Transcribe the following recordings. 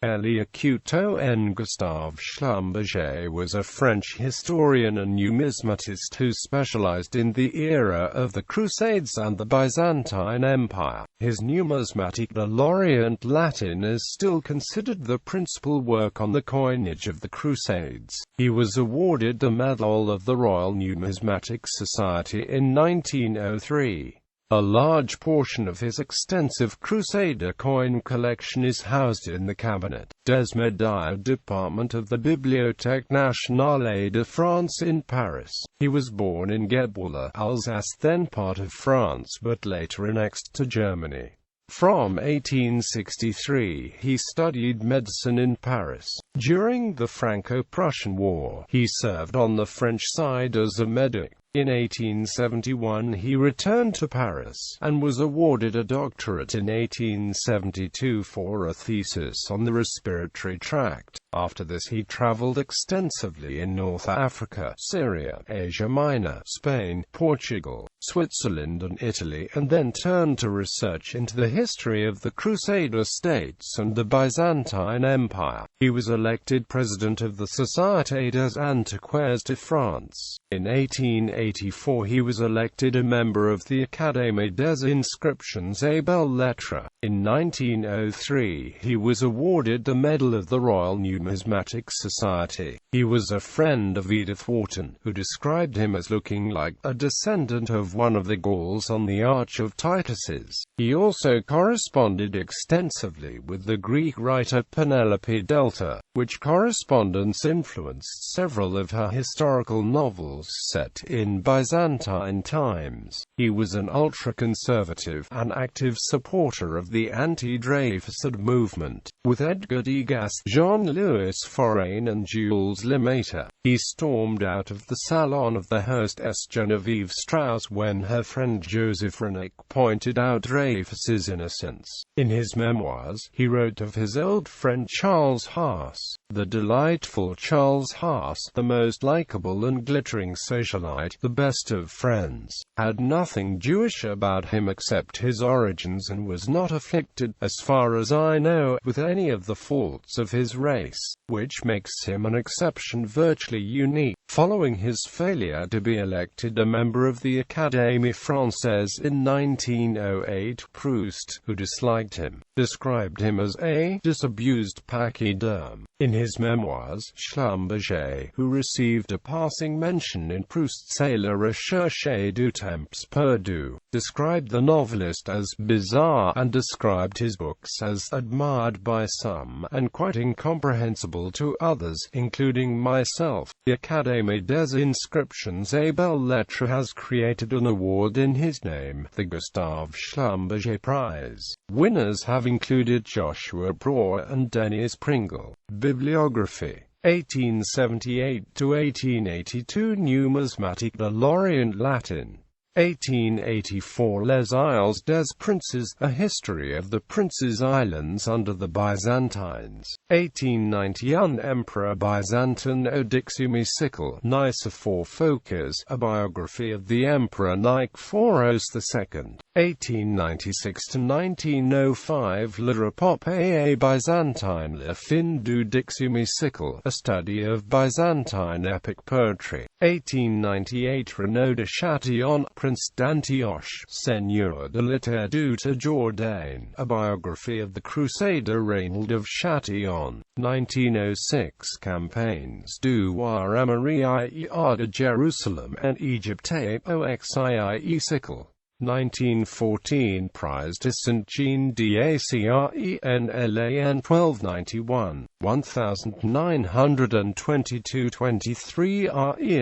Léon Gustave Schlumberger was a French historian and numismatist who specialized in the era of the Crusades and the Byzantine Empire. His Numismatique, the Lorient Latin, is still considered the principal work on the coinage of the Crusades. He was awarded the Medal of the Royal Numismatic Society in 1903. A large portion of his extensive Crusader coin collection is housed in the Cabinet.Des Médailles department of the Bibliothèque nationale de France in Paris. He was born in Guebwiller, Alsace, then part of France, but later annexed to Germany. From 1863, he studied medicine in Paris. During the Franco-Prussian War, he served on the French side as a medic. In 1871 he returned to Paris, and was awarded a doctorate in 1872 for a thesis on the respiratory tract. After this he traveled extensively in North Africa, Syria, Asia Minor, Spain, Portugal, Switzerland and Italy, and then turned to research into the history of the Crusader states and the Byzantine Empire. He was elected president of the Société des Antiquaires de France. In 1884 he was elected a member of the Académie des Inscriptions et Belles-Lettres. In 1903 he was awarded the Medal of the Royal Numismatic Society. He was a friend of Edith Wharton, who described him as looking like a descendant of one of the Gauls on the Arch of Titus's. He also corresponded extensively with the Greek writer Penelope Delta, which correspondence influenced several of her historical novels set in Byzantine times. He was an ultra-conservative and active supporter of the anti-Dreyfusard movement. With Edgar Degas, Jean-Louis Forain and Jules Lemaitre, he stormed out of the salon of the hostess Geneviève Strauss when her friend Joseph Renick pointed out Dreyfus's innocence. In his memoirs, he wrote of his old friend Charles Haas, the delightful Charles Haas, the most likable and glittering socialite, the best of friends, had nothing Jewish about him except his origins and was not afflicted, as far as I know, with any of the faults of his race, which makes him an exception virtually unique. Following his failure to be elected a member of the Académie Française in 1908, Proust, who disliked him, described him as a disabused pachyderm. In his memoirs, Schlumberger, who received a passing mention in Proust's La Recherche du Temps Perdu, described the novelist as bizarre and described his books as admired by some and quite incomprehensible to others, including myself. The Académie des Inscriptions et Belles-Lettres has created an award in his name, the Gustave Schlumberger Prize. Winners have included Joshua Brough and Dennis Pringle. Bibliography 1878 to 1882 Numismatique, the Lorient Latin. 1884 Les Isles des Princes, a history of the Princes Islands under the Byzantines. 1891 Emperor Byzantin au Numismatique, Nicephore Phocas, a biography of the Emperor Nikephoros II. 1896 to 1905 Le Repopé Byzantine, La fin du Numismatique, a study of Byzantine epic poetry. 1898 Renaud de Châtillon, Prince d'Antioche, Seigneur de l'État du Jourdain, a biography of the Crusader Reinald of Châtillon. 1906 Campaigns du Roi Amariah de Jerusalem and Egypt Oxie Sickle. 1914 Prize de Saint-Jean d'Acrenlan 1291, 1922-23 Re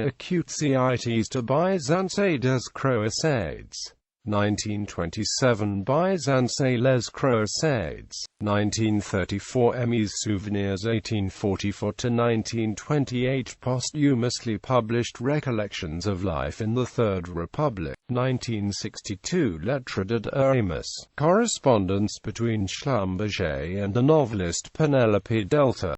acute cites de Byzance des Crusades. 1927 Byzance les Crusades. 1934 Emmy's Souvenirs 1844-1928 posthumously published Recollections of Life in the Third Republic. 1962 Lettres d'Aramis, correspondence between Schlumberger and the novelist Penelope Delta.